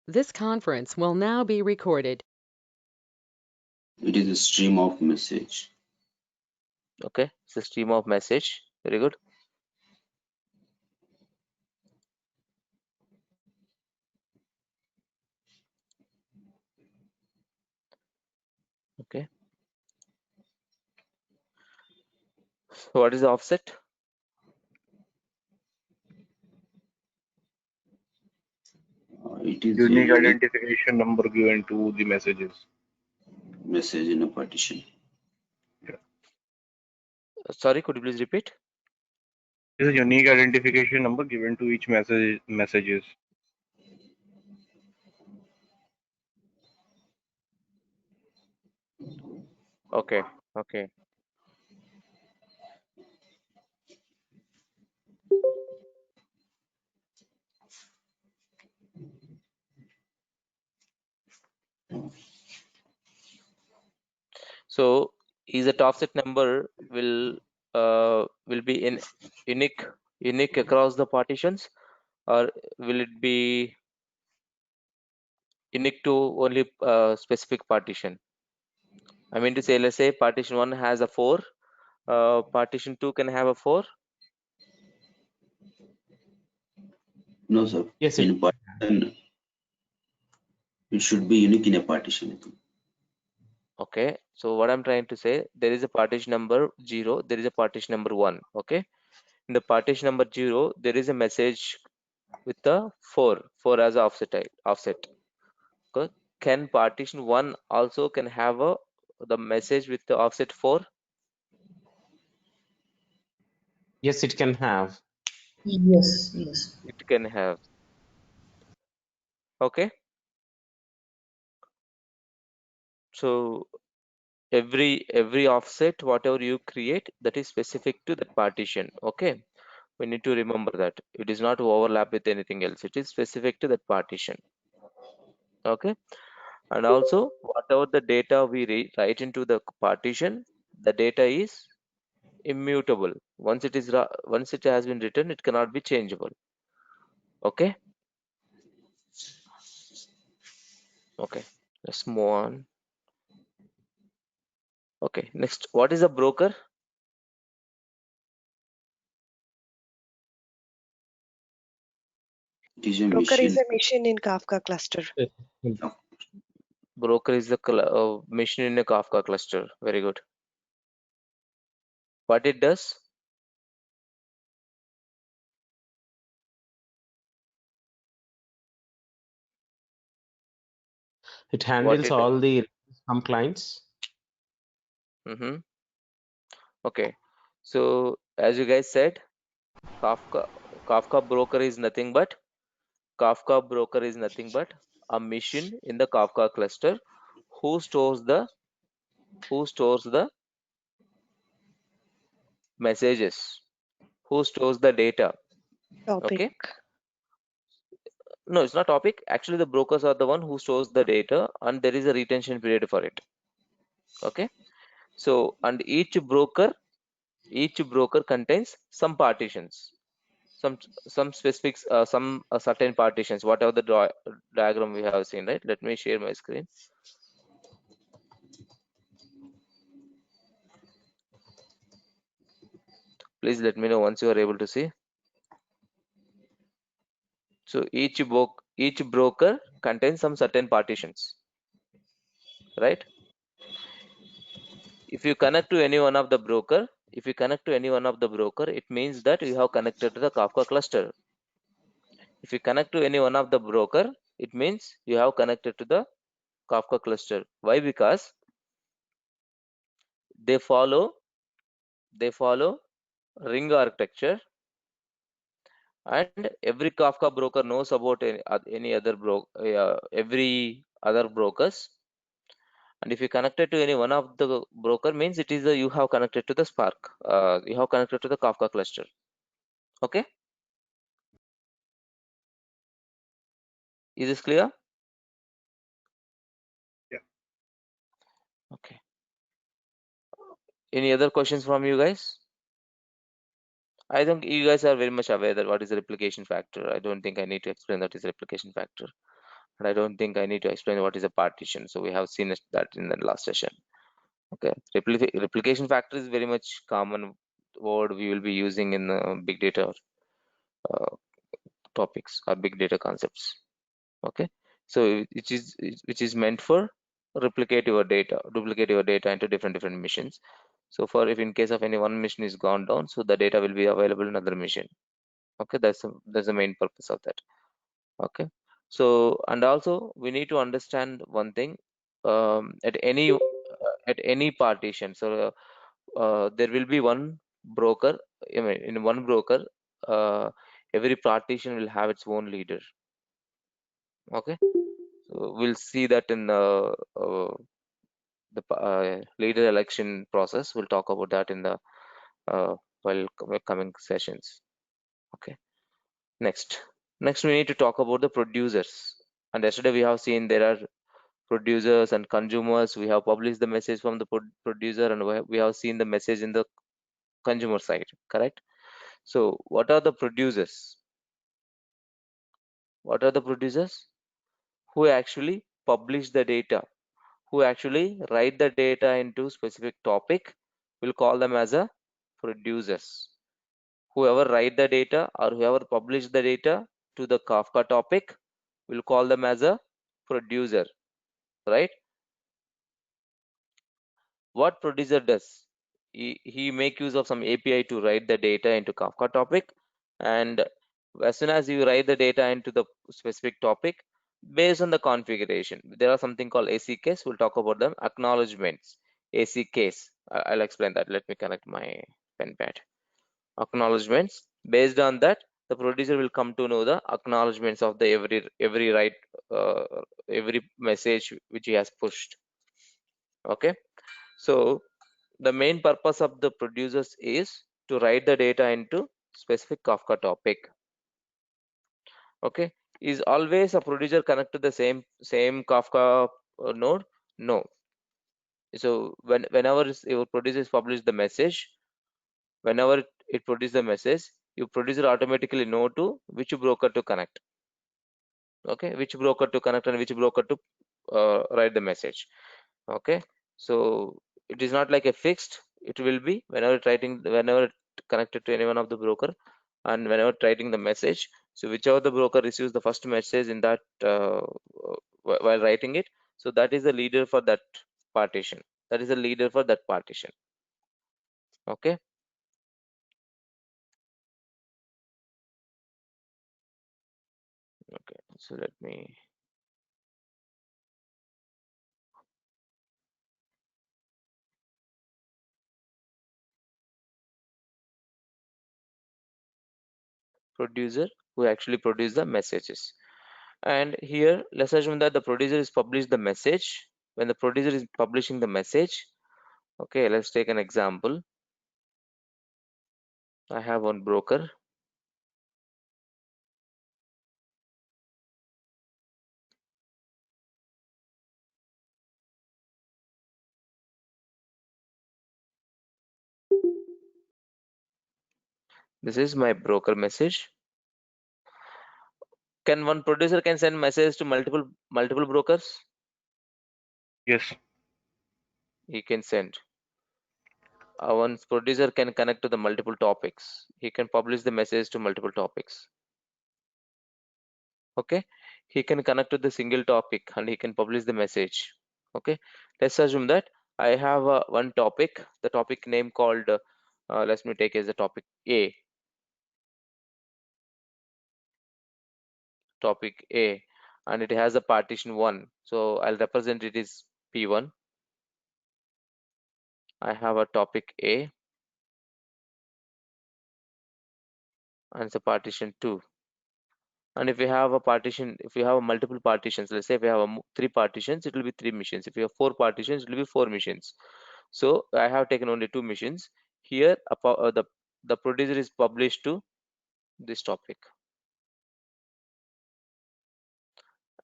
This conference will now be recorded. It is a stream of message. Okay, it's a stream of message. Very good. Okay. So what is the offset? It is Unique a identification number given to the messages. message in a partition. Sorry, could you please repeat? This is a unique identification number given to each messages. Okay. Okay. So is that offset number will be in unique across the partitions, or will it be unique to only specific partition? I mean to say, let's say partition 1 has a 4, partition 2 can have a 4. No, sir. Yes, In partition, it should be unique in a partition. Okay, so what I'm trying to say, there is a partition number 0, there is a partition number 1. Okay, in the partition number 0, there is a message with the 4 as a offset. Okay. Can partition 1 also can have the message with the offset 4? yes, it can have. Yes, yes. It can have. Okay, so every offset whatever you create, that is specific to that partition. Okay, we need to remember that it is not overlap with anything else, it is specific to that partition. Okay, and also whatever the data we write into the partition, the data is immutable. Once it has been written, it cannot be changeable. Okay. Okay, let's move on. Okay, next, what is a broker? It is a Broker machine. is a machine in Kafka cluster. Broker is the machine in a Kafka cluster. Very good. What it does? It handles all the clients. Okay, so as you guys said, Kafka broker is nothing but a machine in the Kafka cluster who stores the messages, who stores the data. Topic. Okay, no, it's not topic. Actually, the brokers are the one who stores the data, and there is a retention period for it. Okay, so and each broker contains some partitions, some specifics, some certain partitions, whatever the diagram we have seen, right? Let me share my screen. Please let me know once you are able to see. So each broker contains some certain partitions, right? If you connect to any one of the broker, it means that you have connected to the Kafka cluster. If you connect to any one of the broker, it means you have connected to the Kafka cluster. Why? Because they follow ring architecture, and every Kafka broker knows about any other every other brokers. And if you connected to any one of the broker, means it is you have connected to the Spark. You have connected to the Kafka cluster. Okay, is this clear? Yeah. Okay. Any other questions from you guys? I think you guys are very much aware that what is the replication factor. I don't think I need to explain that is replication factor. and I don't think I need to explain what is a partition. So we have seen that in the last session. Okay, replication factor is very much common word we will be using in big data uh, topics or big data concepts. Okay, so which is meant for duplicate your data into different machines. So for if in case of any one machine is gone down, so the data will be available in another machine. Okay, that's the main purpose of that. Okay, so and also we need to understand one thing, at any partition. So there will be one broker. I mean, in one broker, every partition will have its own leader. Okay, so we'll see that in the leader election process. We'll talk about that in the coming sessions. Okay, next we need to talk about the producers. And yesterday we have seen there are producers and consumers. We have published the message from the producer, and we have seen the message in the consumer side, correct? So what are the producers? What are the producers? Who actually publish the data, who actually write the data into specific topic. We'll call them as a producers. Whoever write the data or whoever publish the data to the Kafka topic, we'll call them as a producer, right? What producer does? He make use of some API to write the data into Kafka topic, and as soon as you write the data into the specific topic, based on the configuration, there are something called ACKs. We'll talk about them. Acknowledgements, ACKs. I'll explain that. Let me connect my pen pad. Acknowledgements. Based on that, the producer will come to know the acknowledgements of the every write every message which he has pushed. Okay, so the main purpose of the producers is to write the data into specific Kafka topic. Okay, is always a producer connected to the same Kafka node? No. So whenever your producers publish the message, whenever it produces the message, your producer automatically know to which broker to connect. Okay, which broker to connect and which broker to write the message. Okay, so it is not like a fixed. It will be whenever connected to any one of the broker, and whenever writing the message, so whichever the broker receives the first message in that while writing it, so that is the leader for that partition. That is the leader for that partition. Okay, okay, so let me producer who actually produce the messages. And here let's assume that the producer is published the message. When the producer is publishing the message, okay, let's take an example. I have one broker. This is my broker message. Can one producer can send messages to multiple brokers? Yes. He can send. One producer can connect to the multiple topics. He can publish the message to multiple topics. Okay, he can connect to the single topic and he can publish the message. Okay, let's assume that I have one topic, the topic name called let me take as a topic A. Topic A, and it has a partition 1, so I'll represent it is P1. I have a topic A and it's a partition 2. And if we have a partition, if we have multiple partitions, let's say if we have 3 partitions, it will be 3 machines. If we have 4 partitions, it will be 4 machines. So I have taken only 2 machines. Here the producer is published to this topic,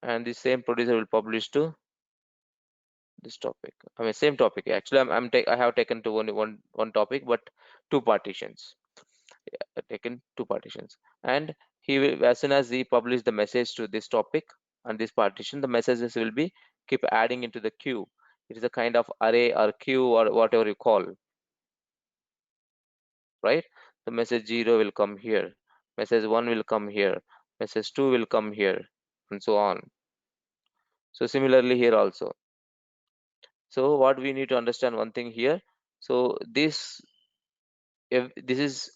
and the same producer will publish to this topic. I mean same topic. Actually I have taken to only one topic, but 2 partitions. Taken 2 partitions, and he will, as soon as he publish the message to this topic, and this partition, the messages will be keep adding into the queue. It is a kind of array or queue or whatever you call, right? The message 0 will come here, message 1 will come here, message 2 will come here, and so on. So similarly here also. So what we need to understand one thing here. So this is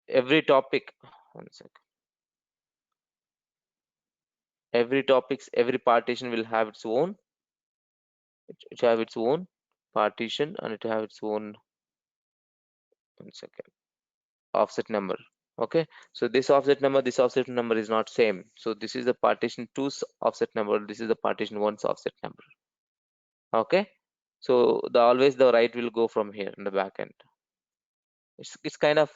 every topic. One sec. Every partition will have its own. It have its own partition and it have its own, one second, offset number. Okay, so this offset number is not same. So this is the partition 2's offset number, this is the partition 1's offset number. Okay, so always the write will go from here in the back end. It's kind of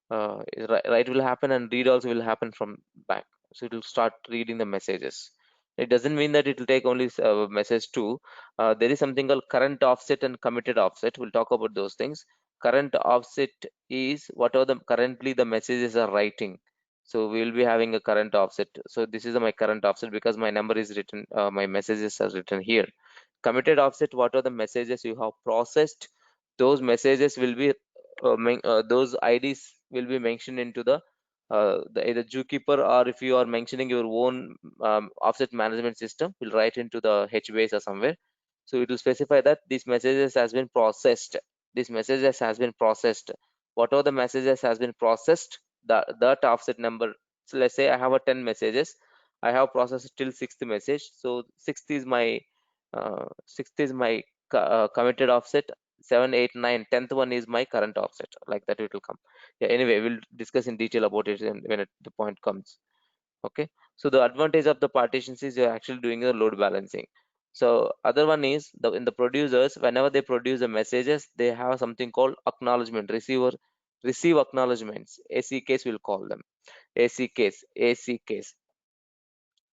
write will happen and read also will happen from back. So it will start reading the messages. It doesn't mean that it will take only message 2. There is something called current offset and committed offset. We'll talk about those things. Current offset is whatever currently the messages are writing. So we will be having a current offset. So this is my current offset because my number is written, my messages are written here. Committed offset, what are the messages you have processed? Those messages will be those IDs will be mentioned into the either zookeeper, or if you are mentioning your own offset management system, will write into the HBase or somewhere. So it will specify that these messages has been processed. This messages has been processed. Whatever the messages has been processed, that offset number. So let's say I have a 10 messages. I have processed till 6th message. So 6th is my committed offset. 7, 8, 9, 10th one is my current offset. Like that it will come. Yeah, anyway, we'll discuss in detail about it when the point comes. Okay, so the advantage of the partitions is you're actually doing the load balancing. So other one is in the producers, whenever they produce the messages, they have something called acknowledgement, receive acknowledgements, ACKs we'll call them. ACKs. This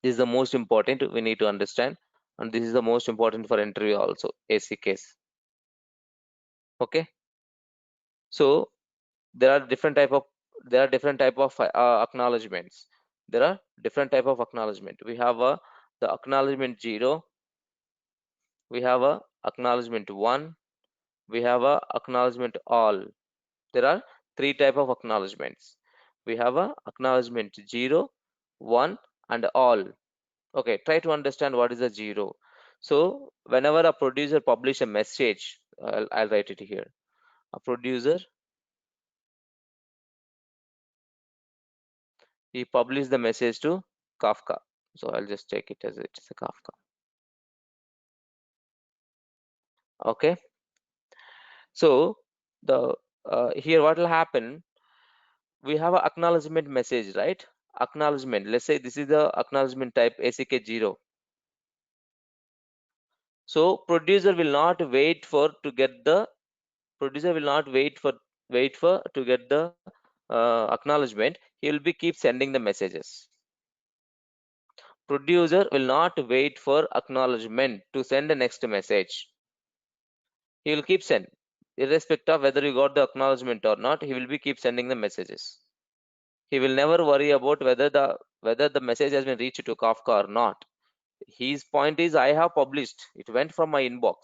is the most important we need to understand, and this is the most important for interview also, ACKs. Okay, so there are different type of acknowledgements. There are different type of acknowledgement. We have the acknowledgement 0, we have a acknowledgement 1, we have a acknowledgement all. There are 3 type of acknowledgements. We have a acknowledgement 0, 1 and all. Okay, try to understand what is a 0. So whenever a producer publish a message, I'll write it here. A producer, he published the message to Kafka. So I'll just take it as it's a Kafka. Okay, so the here what will happen, we have a acknowledgement message, right? Acknowledgement, let's say this is the acknowledgement type ACK0. So producer will not wait for to get the acknowledgement. He will be keep sending the messages. Producer will not wait for acknowledgement to send the next message. He will keep send, irrespective of whether you got the acknowledgement or not. He will be keep sending the messages. He will never worry about whether the message has been reached to Kafka or not. His point is, I have published, it went from my inbox.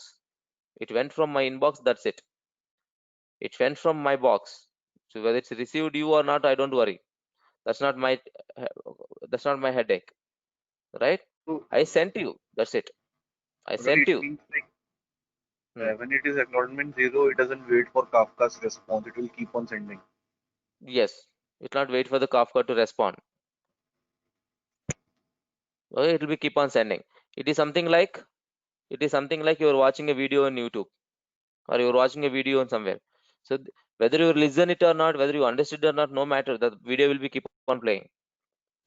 That's it. It went from my box. So whether it's received you or not, I don't worry. That's not my headache, right? So, I sent you, that's it. I but sent it you. means like when it is acknowledgement 0, it doesn't wait for Kafka's response. It will keep on sending. Yes, it will not wait for the Kafka to respond. Okay, it will be keep on sending. It is something like you're watching a video on YouTube, or you're watching a video on somewhere. So whether you listen it or not, whether you understood or not, no matter, the video will be keep on playing.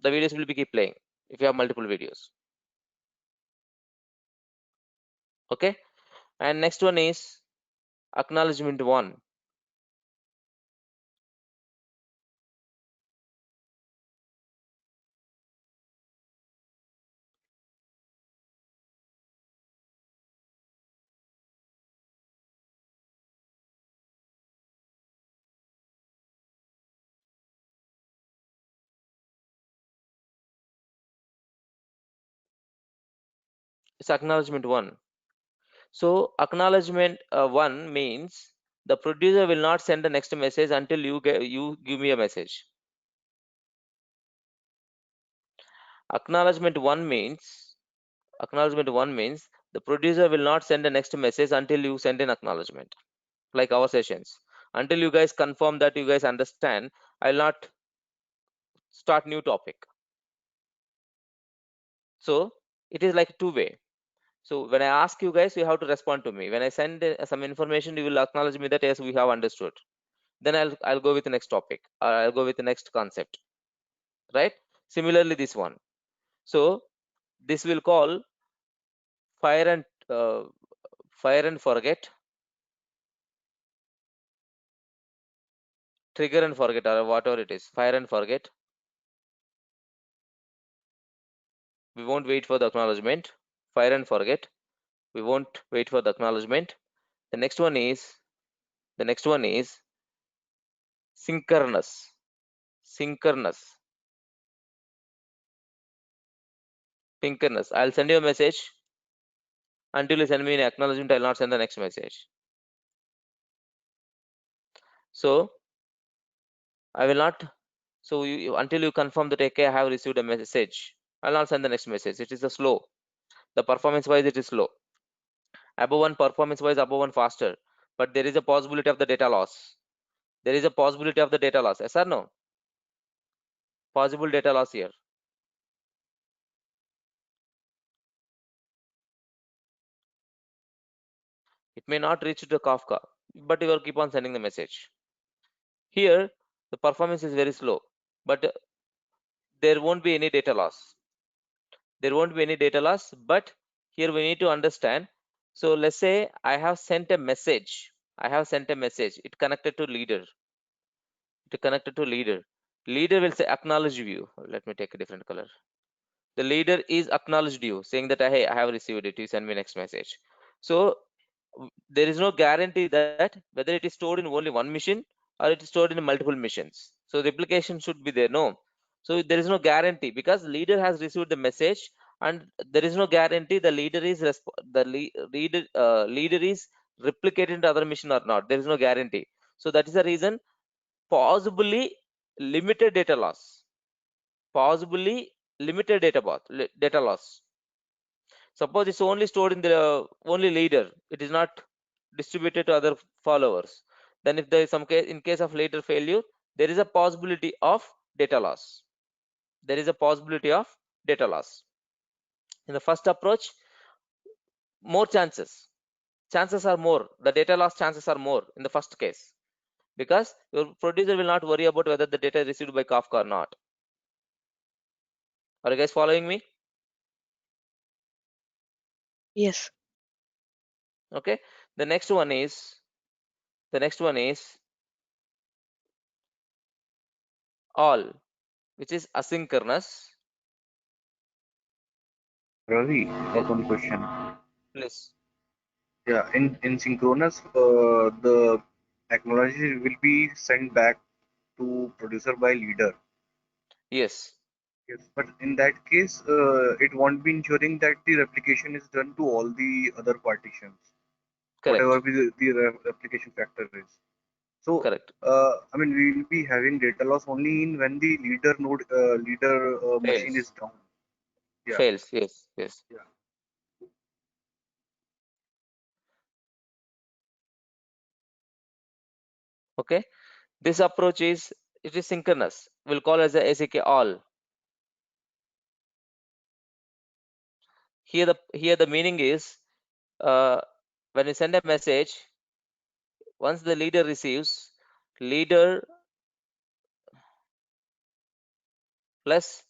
The videos will be keep playing if you have multiple videos. Okay, and next one is acknowledgement 1. It's acknowledgement 1. So acknowledgement 1 means the producer will not send the next message until you give me a message. Acknowledgement 1 means the producer will not send the next message until you send an acknowledgement. Like our sessions, until you guys confirm that you guys understand, I'll not start new topic. So it is like two-way. So when I ask you guys, you have to respond to me. When I send some information, you will acknowledge me that yes, we have understood. Then I'll go with the next topic, or I'll go with the next concept, right? Similarly, this one. So this will call fire and forget, trigger and forget, or whatever it is, fire and forget. We won't wait for the acknowledgement. Fire and forget. We won't wait for the acknowledgement. The next one is synchronous. I'll send you a message. Until you send me an acknowledgement, I'll not send the next message. So I will not. So until you confirm that okay, I have received a message, I'll not send the next message. It is a slow. The performance wise, it is slow. Above one, performance wise, above one faster. But there is a possibility of the data loss. Yes or no? Possible data loss here. It may not reach to Kafka, but you will keep on sending the message. Here, the performance is very slow, but there won't be any data loss. But here we need to understand. So let's say I have sent a message. It connected to leader. Leader will say acknowledge view. Let me take a different color. The leader is acknowledged you, saying that hey, I have received it. You send me next message. So there is no guarantee that whether it is stored in only one machine or it is stored in multiple machines. So replication should be there. No. So there is no guarantee because leader has received the message, and there is no guarantee the leader is leader is replicated into other machine or not. There is no guarantee. So that is the reason possibly limited data loss. Data loss. Suppose it's only stored in the only leader, it is not distributed to other followers. Then if there is some case, in case of leader failure, there is a possibility of data loss. In the first approach, more chances are more. The data loss chances are more in the first case because your producer will not worry about whether the data is received by Kafka or not. Are you guys following me? Yes. Okay. The next one is all, which is asynchronous. Ravi, I have one question. Please. Yeah, in synchronous, the acknowledgement will be sent back to producer by leader. Yes. Yes, but in that case, it won't be ensuring that the replication is done to all the other partitions, whatever Correct. be the replication factor is. So, Correct. I mean, we will be having data loss only in when the leader node, machine is Fails. down. Yeah, Fails. Yes. Yes. yeah. Okay. This approach is synchronous. We'll call as a ACK all. Here the meaning is when you send a message, once the leader receives, leader plus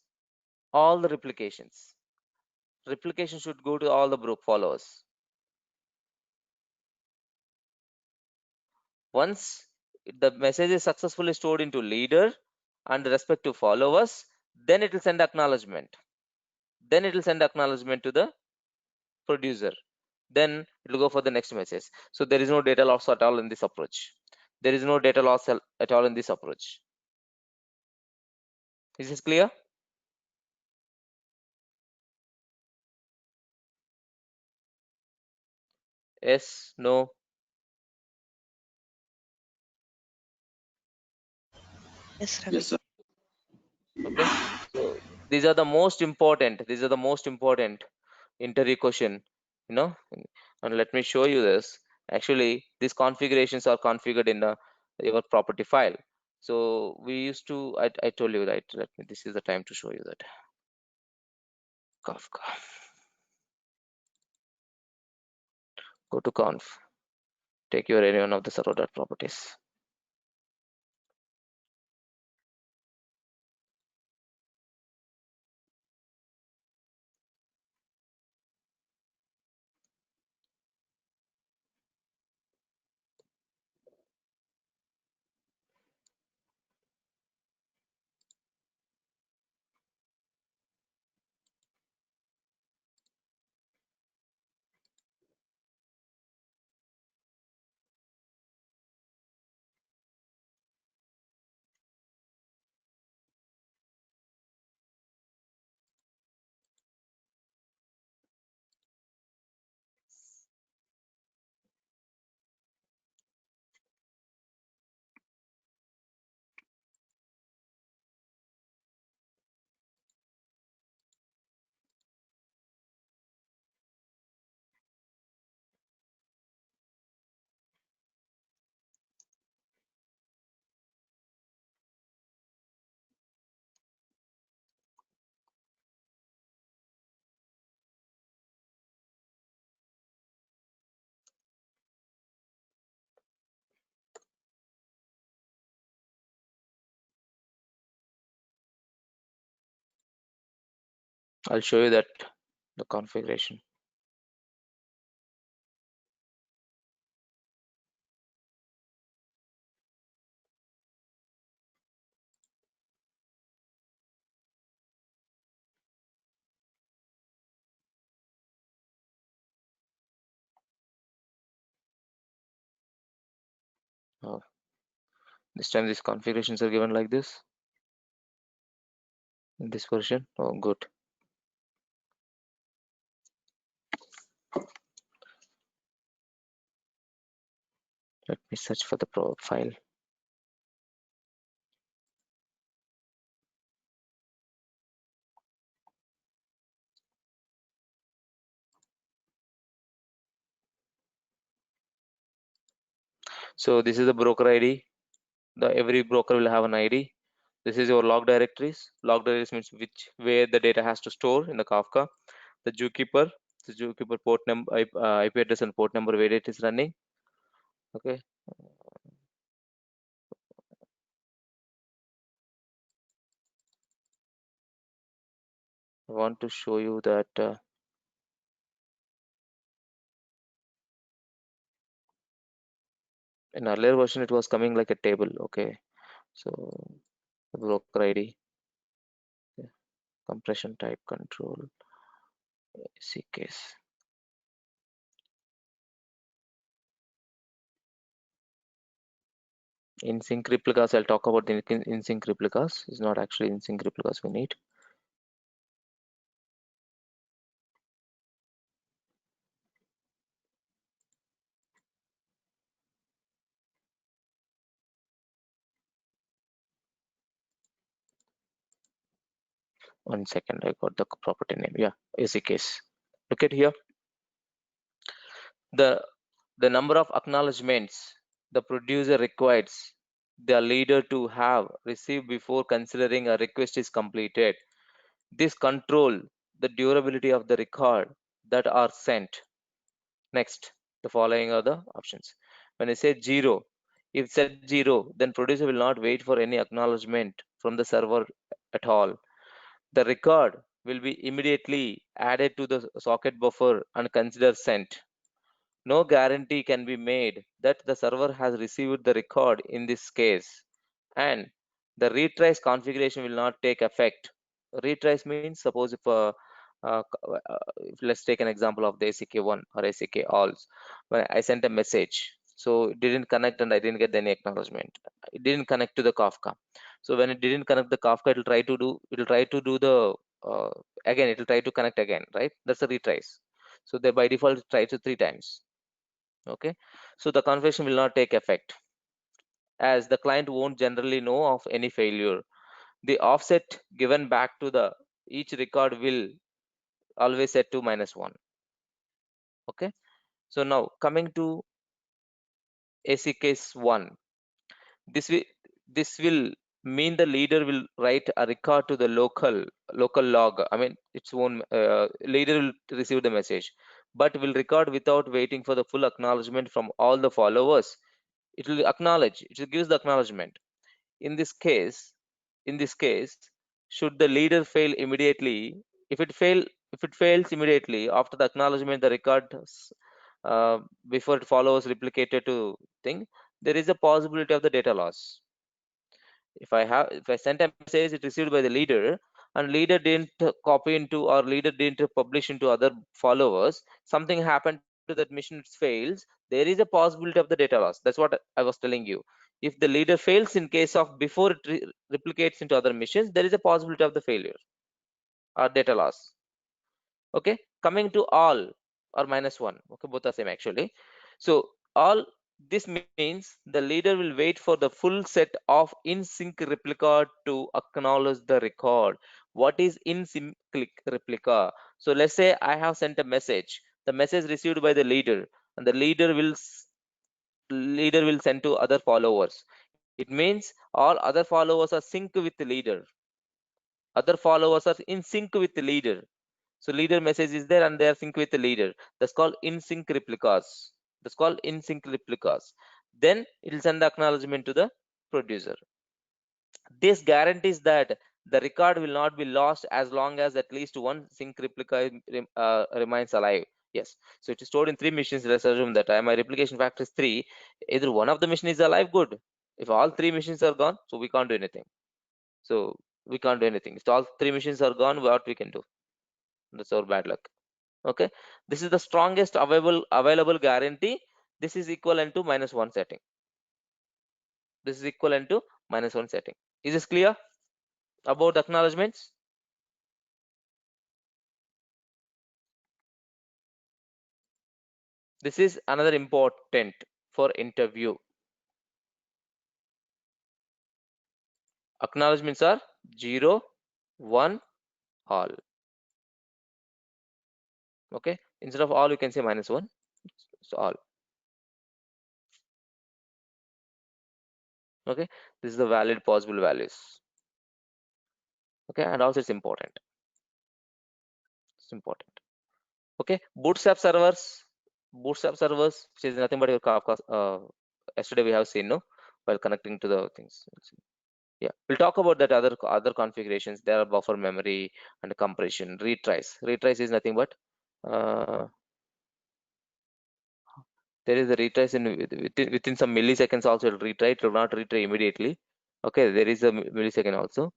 all the replications. Replication should go to all the group followers. Once the message is successfully stored into leader and respective followers, then it will send acknowledgement. To the producer. Then it will go for the next message. So there is no data loss at all in this approach. Is this clear? Yes, no? Yes, Ravi. Yes, sir. Okay, so these are the most important interview question, you know. And let me show you this. Actually, these configurations are configured in your property file. So we used to, I told you, right? This is the time to show you that. Kafka. Go to conf. Take your any one of the server.properties. I'll show you that the configuration. Oh, this time these configurations are given like this in this version. Oh, good. Let me search for the file. So this is the broker ID. Every broker will have an ID. This is your log directories. Log directories means where the data has to store in the Kafka. The zookeeper port number, IP address and port number where it is running. Okay. I want to show you that in earlier version it was coming like a table. Okay. So the broker ID, compression type control, AC case. In sync replicas, I'll talk about the in sync replicas. It's not actually in sync replicas we need. One second, I got the property name. Yeah, AC case. Look at here. The number of acknowledgements the producer requires the leader to have received before considering a request is completed. This control the durability of the record that are sent. Next, the following are the options. When I say 0, if set 0, then producer will not wait for any acknowledgement from the server at all. The record will be immediately added to the socket buffer and considered sent. No guarantee can be made that the server has received the record in this case, and the retries configuration will not take effect. Retries means, suppose if let's take an example of the ACK1 or ACK alls. When I sent a message, so it didn't connect and I didn't get any acknowledgement. It didn't connect to the Kafka. So when it didn't connect the Kafka, it'll try to do the again, it'll try to connect again, right? That's the retries. So they by default try to 3 times. Okay, so the configuration will not take effect as the client won't generally know of any failure. The offset given back to the each record will always set to -1. Okay, so now coming to AC case 1, this will mean the leader will write a record to the local log. I mean its own leader will receive the message, but will record without waiting for the full acknowledgement from all the followers. It will acknowledge, it will gives the acknowledgement. In this case, should the leader fail immediately, if it fails immediately after the acknowledgement, the record before it follows replicated to thing, there is a possibility of the data loss. If I sent a message, it received by the leader, and leader didn't copy into, or leader didn't publish into other followers, something happened to that mission, it fails, there is a possibility of the data loss. That's what I was telling you. If the leader fails in case of before it replicates into other missions, there is a possibility of the failure or data loss. Okay, coming to all or -1. Okay, both are same actually. So all, this means the leader will wait for the full set of in-sync replica to acknowledge the record. What is in-sync replica? So let's say I have sent a message, the message received by the leader, and the leader will send to other followers. It means all other followers are sync with the leader. Other followers are in sync with the leader. So leader message is there and they are sync with the leader. That's called in-sync replicas. Then it will send the acknowledgement to the producer. This guarantees that the record will not be lost as long as at least one sync replica remains alive. Yes. So it is stored in 3 machines. Let's assume that my replication factor is 3. Either one of the machine is alive, good. If all 3 machines are gone, so we can't do anything. If all 3 machines are gone, what we can do? That's our bad luck. Okay, this is the strongest available guarantee. This is equivalent to -1 setting. Is this clear about acknowledgements? This is another important for interview. Acknowledgements are 0, 1, all. Okay, instead of all you can say -1. So all. Okay, this is the valid possible values. Okay, and also it's important. Okay, bootstrap servers, which is nothing but your Kafka. Yesterday we have seen, no, while connecting to the things. Yeah, we'll talk about that other configurations. There are buffer memory and compression. Retries is nothing but there is a retries within some milliseconds. Also it will retry. It will not retry immediately. Okay, there is a millisecond also.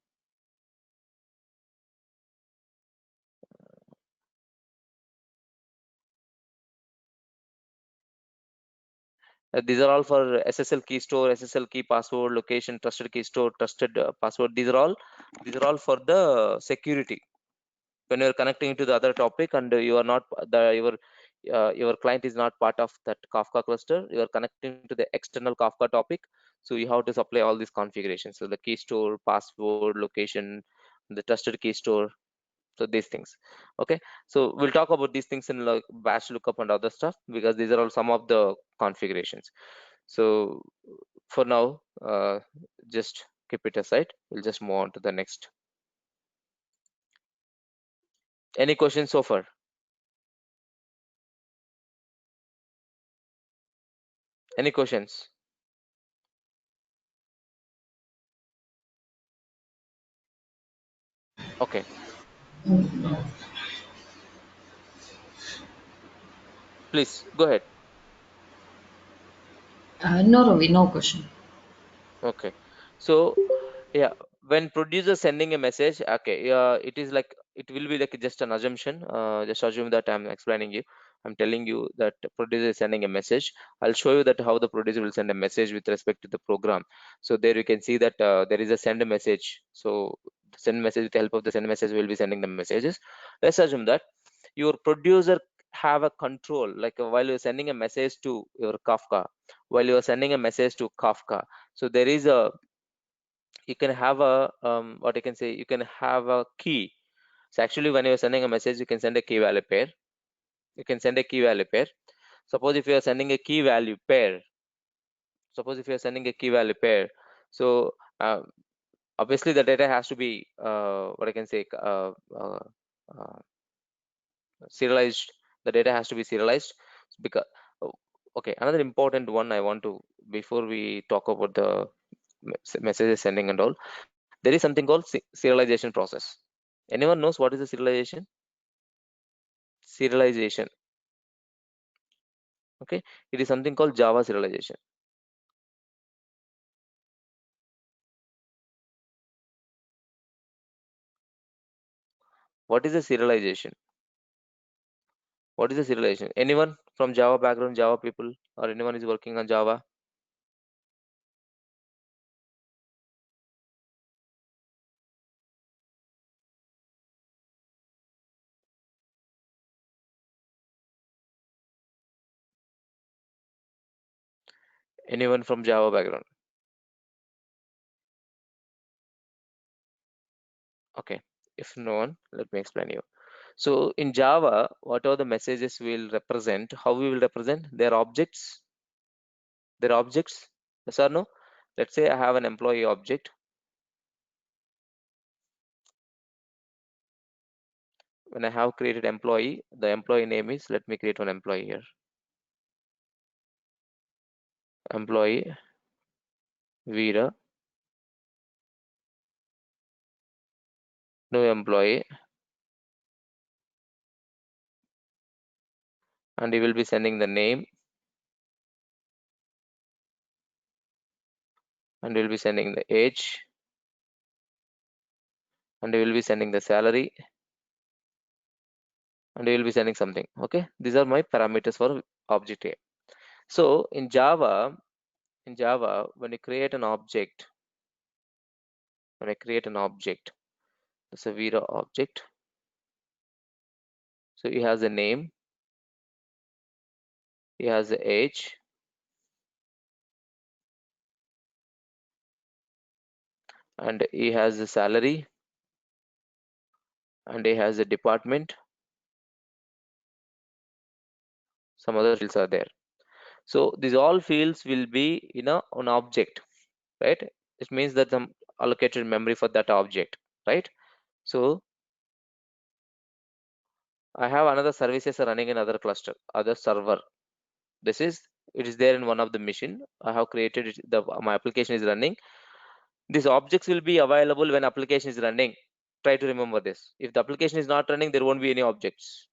These are all for SSL key store, SSL key password, location, trusted key store, trusted password. These are all for the security. When you're connecting to the other topic and you are not your client is not part of that Kafka cluster, you are connecting to the external Kafka topic, so you have to supply all these configurations. So the key store, password, location, the trusted key store, so these things. Okay, so we'll talk about these things in like batch lookup and other stuff, because these are all some of the configurations. So for now, just keep it aside. We'll just move on to the next. Any questions so far? Any questions? Okay, please go ahead. No, Ravi, no question. Okay, so yeah, when producer sending a message, okay, it is like, it will be like just an assumption. Just assume that I'm telling you that producer is sending a message. I'll show you that how the producer will send a message with respect to the program. So there you can see that there is a send a message. So send message, with the help of the send message, will be sending the messages. Let's assume that your producer have a control, like while you're sending a message to your Kafka, while you're sending a message to Kafka, so there is a, you can have a what I can say, you can have a key. So actually when you're sending a message, you can send a key value pair. You can send a key value pair. Suppose if you are sending a key value pair, so obviously the data has to be what I can say uh, serialized. The data has to be serialized because okay, another important one I want to, before we talk about the messages sending and all, there is something called serialization process. Anyone knows what is the serialization? Serialization. Okay, it is something called Java serialization. What is the serialization? What is the serialization? Anyone from Java background, Java people, or anyone is working on Java? Anyone from Java background? Okay, if no one, let me explain you. So in Java, whatever the messages will represent, how we will represent their objects? Their objects, yes or no? Let's say I have an employee object. When I have created employee, the employee name is, let me create one employee here. Employee Veera, new employee, and he will be sending the name, and he will be sending the age, and he will be sending the salary, and he will be sending something. Okay, these are my parameters for object A. So in Java, when you create an object, it's a Veera object. So he has a name, he has the age, and he has the salary, and he has a department. Some other fields are there. So these all fields will be in an object, right? It means that some allocated memory for that object, right? So I have another services running in other cluster, other server. This is, it is there in one of the machine. I have created it, my application is running. These objects will be available when application is running. Try to remember this. If the application is not running, there won't be any objects.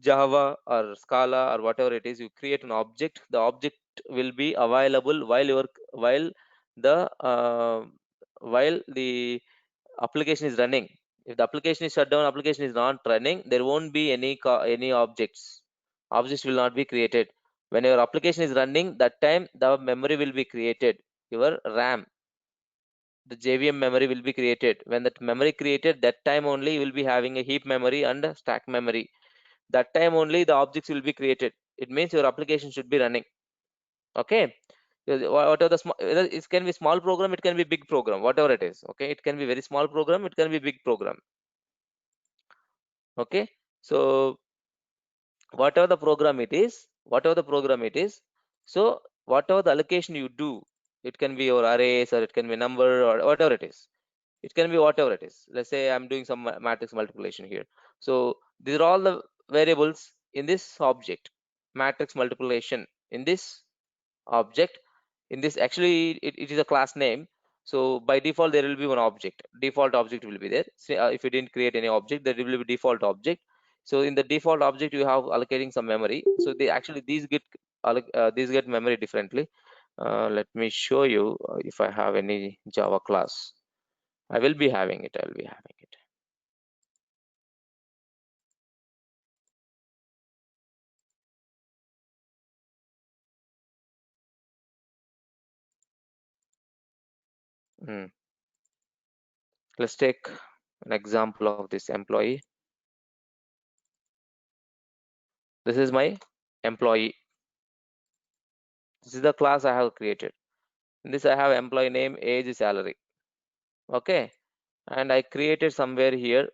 Java or Scala or whatever it is, you create an object. The object will be available while the application is running. If the application is shut down, application is not running, there won't be any objects. Objects will not be created. When your application is running, that time the memory will be created. Your RAM, the JVM memory will be created. When that memory created, that time only you will be having a heap memory and a stack memory. That time only the objects will be created. It means your application should be running. Okay, whatever the small, it can be small program, it can be big program, whatever it is. Okay, it can be very small program, it can be big program. Okay, so whatever the program it is, so whatever the allocation you do, it can be your arrays or it can be number or whatever it is. It can be whatever it is. Let's say I'm doing some matrix multiplication here. So these are all the variables in this object. Matrix multiplication in this object. In this, actually it is a class name. So by default there will be one object. Default object will be there. So, if you didn't create any object, there will be default object. So in the default object you have allocating some memory. So they actually these get memory differently. Let me show you if I have any Java class. I will be having it. Let's take an example of this employee. This is my employee. This is the class I have created. In this I have employee name, age, salary. Okay, and I created somewhere here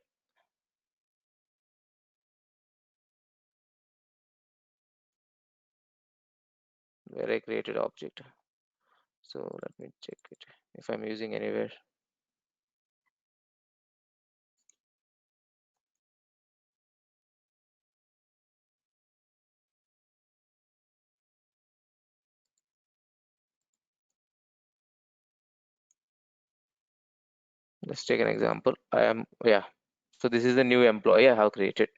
where I created object. So let me check it if I'm using anywhere. Let's take an example. So this is the new employee I have created.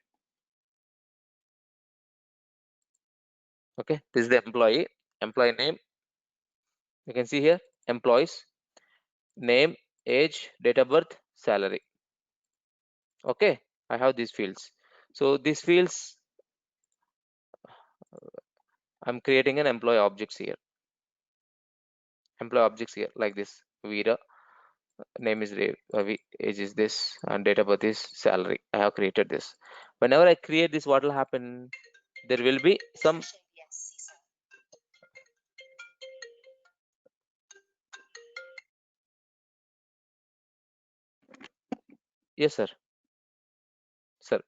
Okay, this is the employee name. You can see here employees name, age, date of birth, salary. Okay, I have these fields. So these fields, I'm creating an employee objects here. Employee objects here like this. Veera, name is Ravi, age is this, and date of birth is salary. I have created this. Whenever I create this, what will happen? There will be some. Yes, sir. Sir.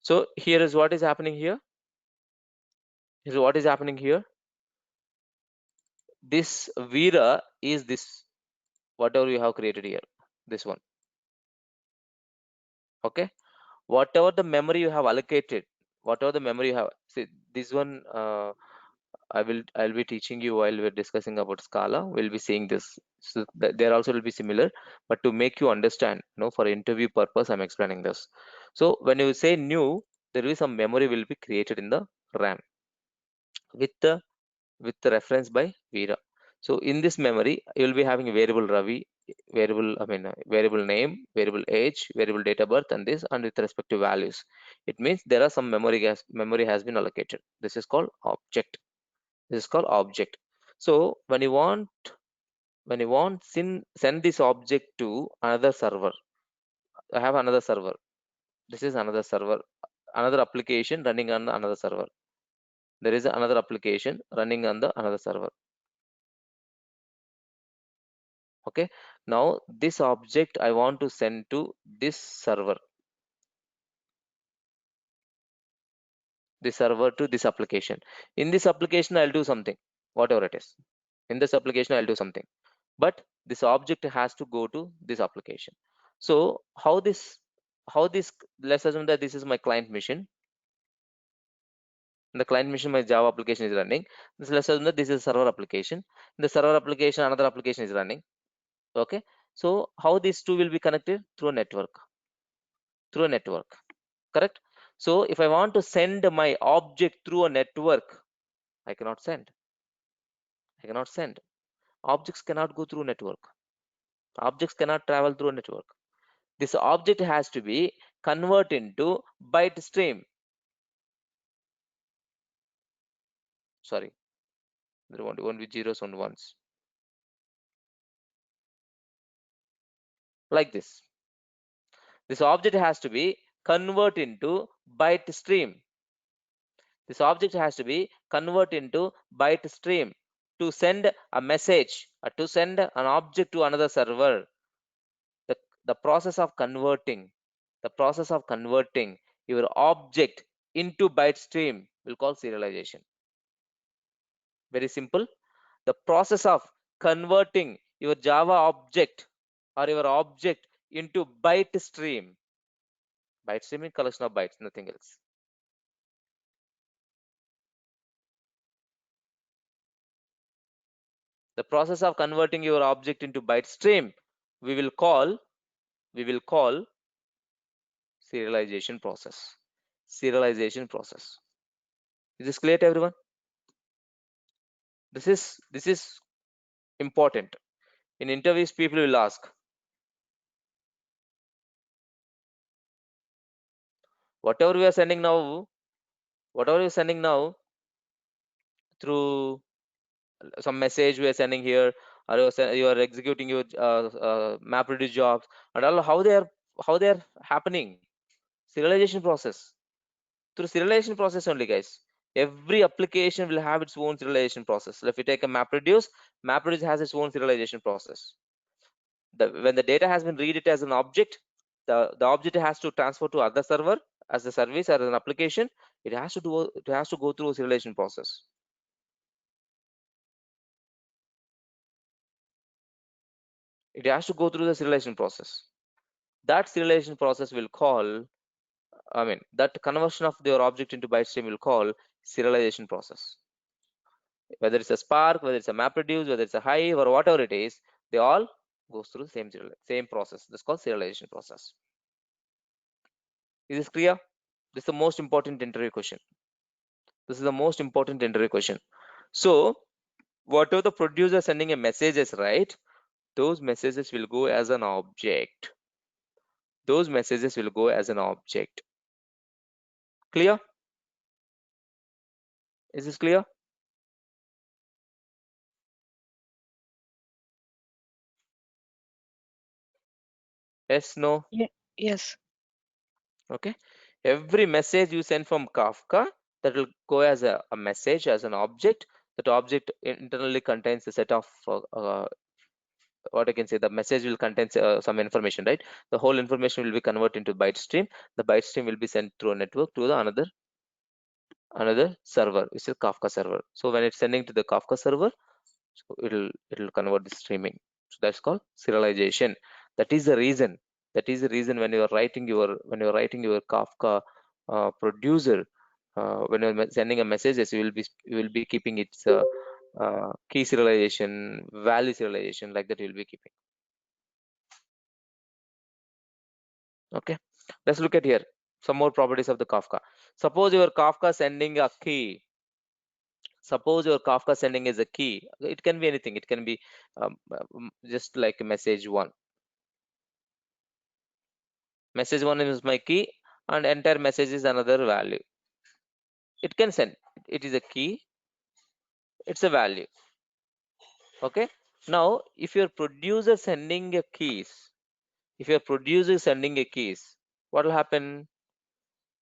So here is what is happening here. Here's what is happening here. This Veera is this, whatever you have created here, this one. Okay, whatever the memory you have allocated, whatever the memory you have, see this one, I'll be teaching you while we're discussing about Scala. We'll be seeing this, so there also will be similar, but to make you understand, for interview purpose, I'm explaining this. So when you say new, there is some memory will be created in the RAM with the reference by Veera. So in this memory, you will be having a variable Ravi, variable name, variable age, variable date of birth, and this, and with respective values. It means there are some memory has been allocated. This is called object. This is called object. So when you want send this object to another server, I have another server. This is another server, another application running on another server. There is another application running on the another server. Okay, now this object I want to send to this server, to this application. In this application, I'll do something, whatever it is. In this application, I'll do something, but this object has to go to this application. So how this, let's assume that this is my client machine. In the client machine, my Java application is running. Let's assume that this is a server application. In the server application, another application is running. Okay, so how these two will be connected? Through a network. Correct? So if I want to send my object through a network, I cannot send. Objects cannot go through network. Objects cannot travel through a network. This object has to be converted into byte stream. Sorry, there won't be zeros and ones. Like this. This object has to be converted into byte stream. This object has to be converted into byte stream to send a message, to send an object to another server. The process of converting your object into byte stream will call serialization. Very simple. The process of converting your Java object or your object into byte stream. Byte stream is collection of bytes, nothing else. The process of converting your object into byte stream, we will call serialization process. Is this clear to everyone? This is important. In interviews, people will ask, whatever we are sending now, through some message we are sending here, or you are executing your MapReduce jobs, and all how they are happening. Serialization process. Through serialization process only, guys. Every application will have its own serialization process. So if you take a MapReduce has its own serialization process. When the data has been read it as an object, the object has to transfer to other server as a service or as an application. It has to go through a serialization process. It has to go through the serialization process. That serialization process will call, that conversion of your object into byte stream will call serialization process. Whether it's a Spark, whether it's a MapReduce, whether it's a Hive, or whatever it is, they all goes through the same process. This is called serialization process. Is this clear? This is the most important interview question. So whatever the producer sending a messages, right? Those messages will go as an object. Clear? Is this clear? Yes, no? Yes. Okay. Every message you send from Kafka, that will go as a message, as an object. That object internally contains a set of what I can say, the message will contain some information, right? The whole information will be converted into byte stream. The byte stream will be sent through a network to the another server, which is Kafka server. So when it's sending to the Kafka server, so it'll convert the streaming. So that's called serialization. That is the reason when you're writing your Kafka producer, when you're sending a messages, you will be keeping its key serialization, value serialization, like that you'll be keeping. Okay, let's look at here some more properties of the Kafka. Suppose your Kafka sending a key. Suppose your Kafka sending is a key. It can be anything. It can be just like message one. Message one is my key, and entire message is another value. It can send. It is a key. It's a value. Okay. Now, if your producer sending a keys, what will happen?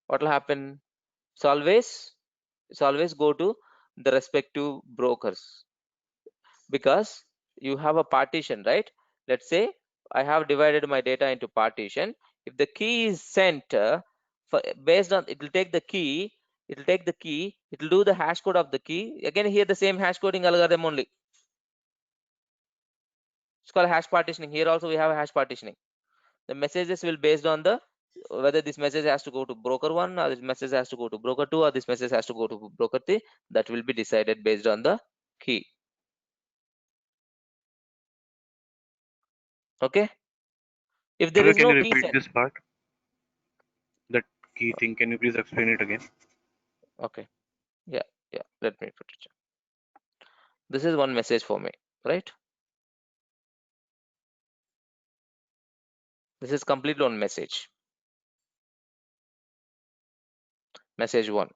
It's always go to the respective brokers, because you have a partition, right? Let's say I have divided my data into partition. If the key is sent based on, it will take the key, it will do the hash code of the key. Again, here the same hash coding algorithm only. It's called hash partitioning. Here also we have a hash partitioning. The messages will based on the whether this message has to go to broker 1, or this message has to go to broker 2, or this message has to go to broker 3. That will be decided based on the key. Okay. If there is Can no you key repeat sent, this part? That key thing. Can you please explain it again? okay, yeah, let me put it. This is one message for me, right? This is completely one message. Message 1.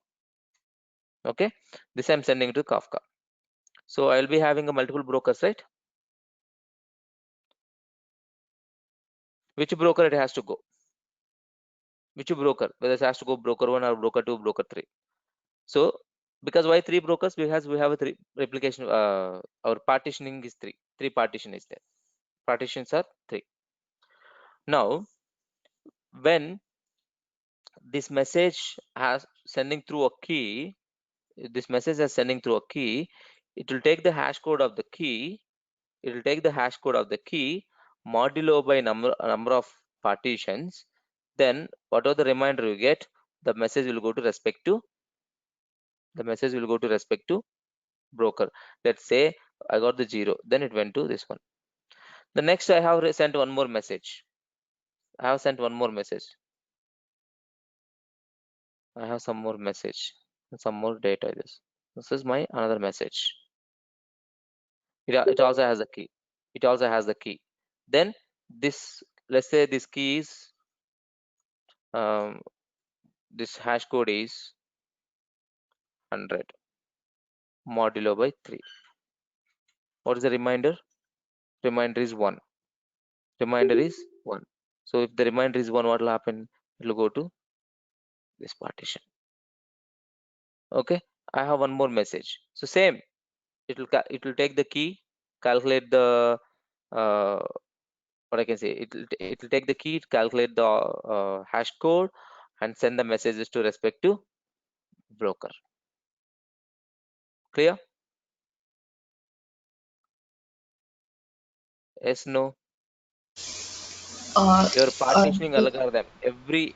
Okay, this I'm sending to Kafka. So I'll be having a multiple brokers, right? Which broker it has to go? Which broker? Whether it has to go broker 1 or broker 2, broker 3. So because why 3 brokers? Because we have a 3 replication. Our partitioning is 3. 3 partition is there. Partitions are 3. Now, when this message has sending through a key, it will take the hash code of the key. Modulo by number of partitions. Then whatever the remainder you get, the message will go to respect to broker. Let's say I got the 0, then it went to this one. The next I have sent one more message. I have some more message, some more data. This is my another message. It also has a key. it also has the key. Then this, let's say this key is this hash code is 100 modulo by 3. What is the reminder? Reminder is 1. Reminder is 1. So if the reminder is 1, what will happen? It will go to this partition. Okay, I have one more message. So same, it will take the key, calculate the what I can say, it will take the key, calculate the hash code, and send the messages to respective broker. Clear? Yes, no? Your partitioning algorithm, every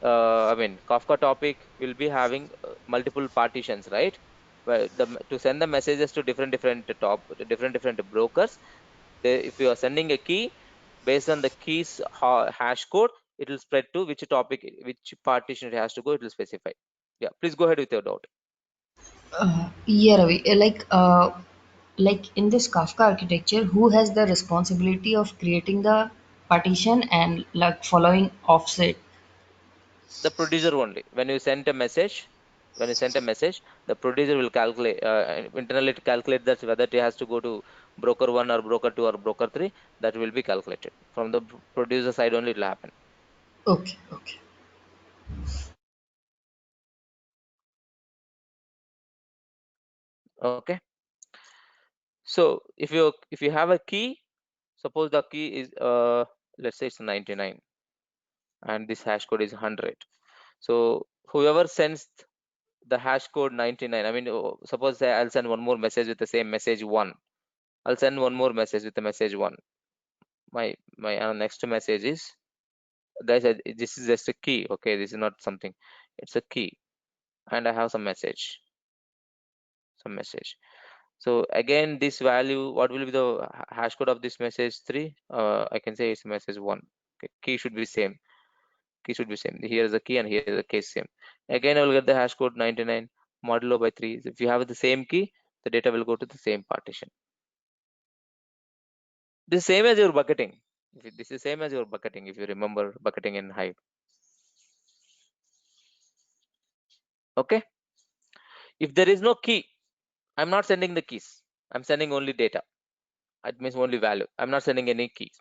I mean Kafka topic will be having multiple partitions, right? Well, to send the messages to different brokers, if you are sending a key, based on the keys hash code, it will spread to which topic, which partition it has to go, it will specify. Yeah, please go ahead with your doubt. Yeah, Ravi. Like in this Kafka architecture, who has the responsibility of creating the partition and like following offset? The producer only. When you send a message, the producer will calculate internally to calculate that whether it has to go to broker 1 or broker 2 or broker 3. That will be calculated from the producer side only. It will happen. Okay, okay. Okay, so if you have a key, suppose the key is let's say it's 99 and this hash code is 100. So whoever sends the hash code 99, I mean, suppose I'll send one more message with the same message 1. I'll send one more message with the message 1. My next message is, guys, this is just a key. Okay, this is not something, it's a key, and I have some message. So again, this value, what will be the hash code of this message 3? I can say it's message 1. Okay, key should be same. Here is the key and here is the case same. Again, I will get the hash code 99 modulo by 3. If you have the same key, the data will go to the same partition. This is same as your bucketing. This is same as your bucketing, if you remember bucketing in Hive. Okay, if there is no key, I'm not sending the keys, I'm sending only data. It means only value, I'm not sending any keys.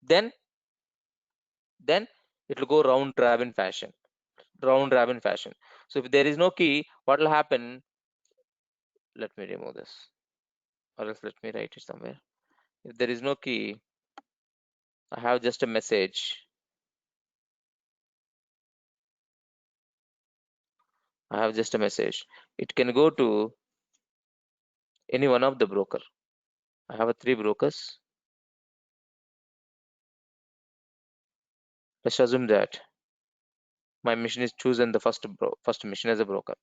Then it will go round robin fashion. So if there is no key, what will happen? Let me remove this, or else let me write it somewhere. If there is no key, I have just a message. It can go to any one of the broker. I have 3 brokers. Let's assume that my mission is chosen the first mission as a broker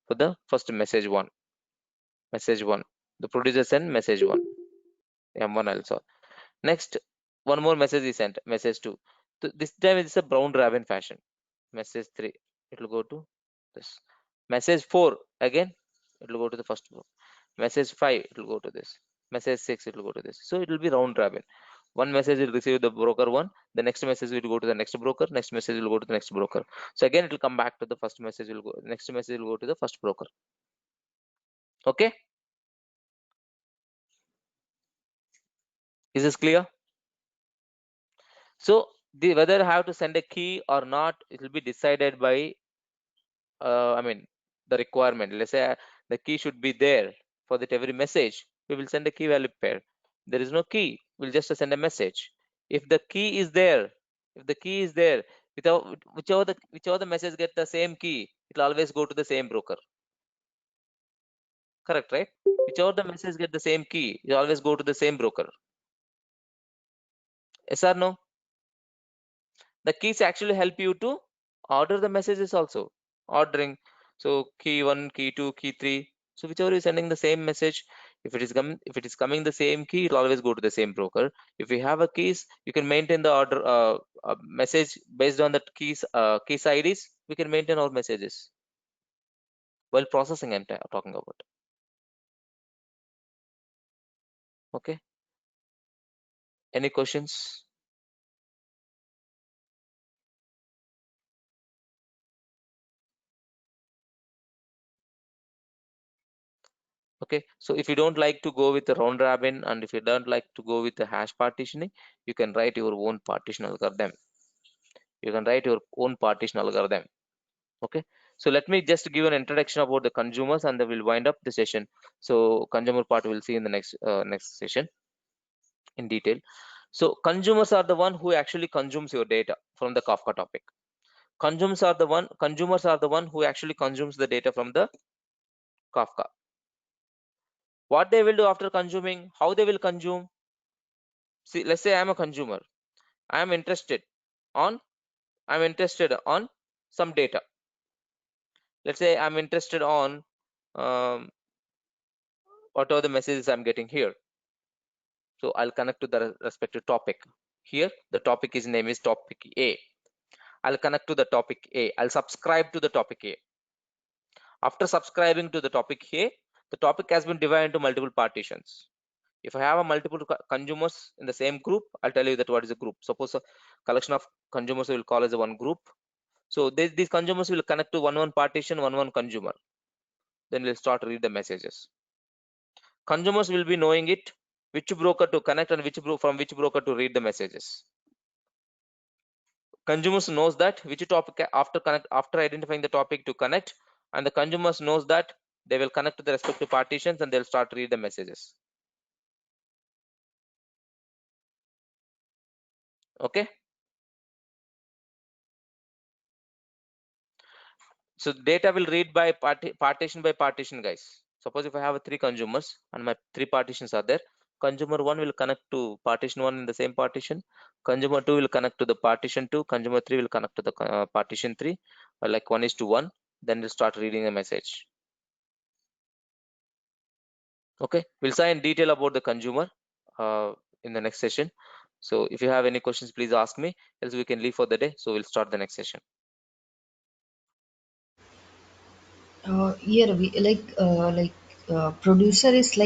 for the first message 1. The producer send message 1, M1 also. Next, one more message is sent, message 2. So this time it's a round robin fashion. Message 3, it will go to this. Message 4, again it will go to the first broker. Message 5, it will go to this. Message 6, it will go to this. So it will be round robin. One message will receive the broker 1, the next message will go to the next broker, next message will go to the next broker. So again it will come back to the first message, will go, next message will go to the first broker. Okay, is this clear? So whether I have to send a key or not, it will be decided by I mean the requirement. Let's say the key should be there for that every message, we will send a key value pair. There is no key, we'll just send a message. If the key is there, without whichever the message get the same key, it will always go to the same broker. Correct, right? Whichever the message get the same key, it always go to the same broker. Yes or no? The keys actually help you to order the messages also. Ordering. So key 1, key 2, key 3. So whichever is sending the same message, if it is coming the same key, it will always go to the same broker. If you have a keys, you can maintain the order message based on the keys IDs. We can maintain our messages while processing. I'm talking about. Any questions? Okay, so if you don't like to go with the round robin, and if you don't like to go with the hash partitioning, you can write your own partition algorithm. You can write your own partition algorithm. Okay, so let me just give an introduction about the consumers, and then we'll wind up the session. So consumer part we'll see in the next session in detail. So consumers are the one who actually consumes your data from the Kafka topic. Consumers are the one who actually consumes the data from the Kafka. What they will do after consuming, how they will consume. See, let's say I'm a consumer. I'm interested on some data. Let's say I'm interested on what are the messages I'm getting here. So I'll connect to the respective topic. Here the topic is name is topic A. I'll connect to the topic A. I'll subscribe to the topic A. After subscribing to the topic A, the topic has been divided into multiple partitions. If I have a multiple consumers in the same group, I'll tell you that what is a group. Suppose a collection of consumers will call as a one group. So these consumers will connect to one partition, one consumer. Then we'll start read the messages. Consumers will be knowing it, which broker to connect and from which broker to read the messages. Consumers knows that which topic after identifying the topic to connect, and the consumers knows that they will connect to the respective partitions and they'll start read the messages. Okay. So data will read by partition by partition, guys. Suppose if I have three consumers and my three partitions are there, consumer 1 will connect to partition 1 in the same partition, consumer 2 will connect to the partition 2, consumer 3 will connect to the partition 3, like 1:1. Then we'll start reading a message. Okay, we'll say in detail about the consumer in the next session. So if you have any questions, please ask me, else we can leave for the day. So we'll start the next session. Yeah, Ravi, producer is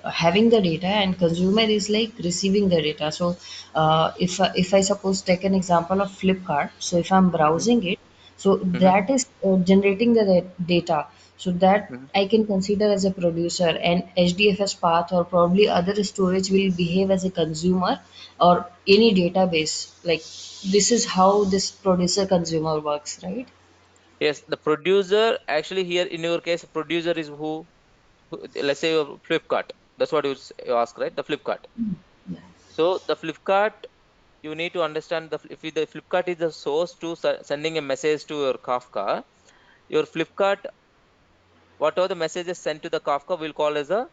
having the data and consumer is like receiving the data. So if I suppose take an example of Flipkart, so if I'm browsing it, so that is generating the data. So that I can consider as a producer, and HDFS path or probably other storage will behave as a consumer or any database. Like this is how this producer consumer works, right? Yes, the producer actually here in your case, producer is let's say your Flipkart. That's what you ask, right? The Flipkart. Yeah. So the Flipkart, you need to understand if the Flipkart is the source to sending a message to your Kafka, your Flipkart, whatever the messages sent to the Kafka will call as a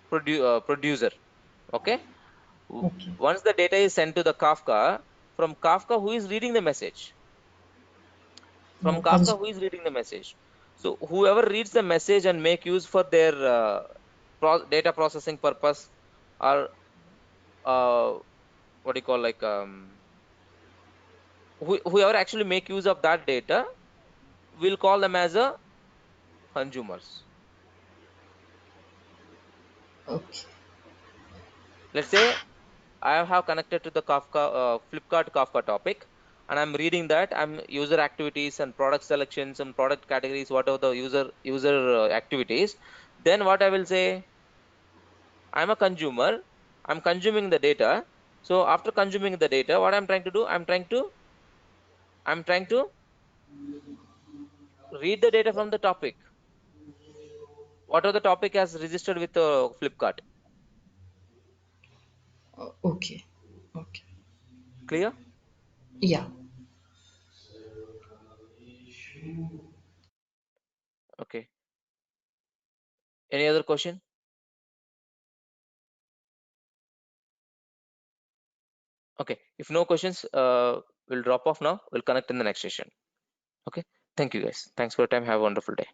producer. Okay. Okay. Once the data is sent to the Kafka, from Kafka, who is reading the message? From Kafka, who is reading the message? So whoever reads the message and make use for their data processing purpose, or what do you call, like whoever actually make use of that data, we'll call them as a consumers. Okay. Let's say I have connected to the Kafka Flipkart Kafka topic, and I'm reading that. I'm user activities and product selections and product categories, whatever the user activities. Then what I will say, I'm a consumer. I'm consuming the data. So after consuming the data, what I'm trying to do, I'm trying to read the data from the topic. What are the topic has registered with Flipkart? Okay. Okay. Clear? Yeah. Okay. Any other question? Okay. If no questions, we'll drop off now. We'll connect in the next session. Okay. Thank you, guys. Thanks for your time. Have a wonderful day.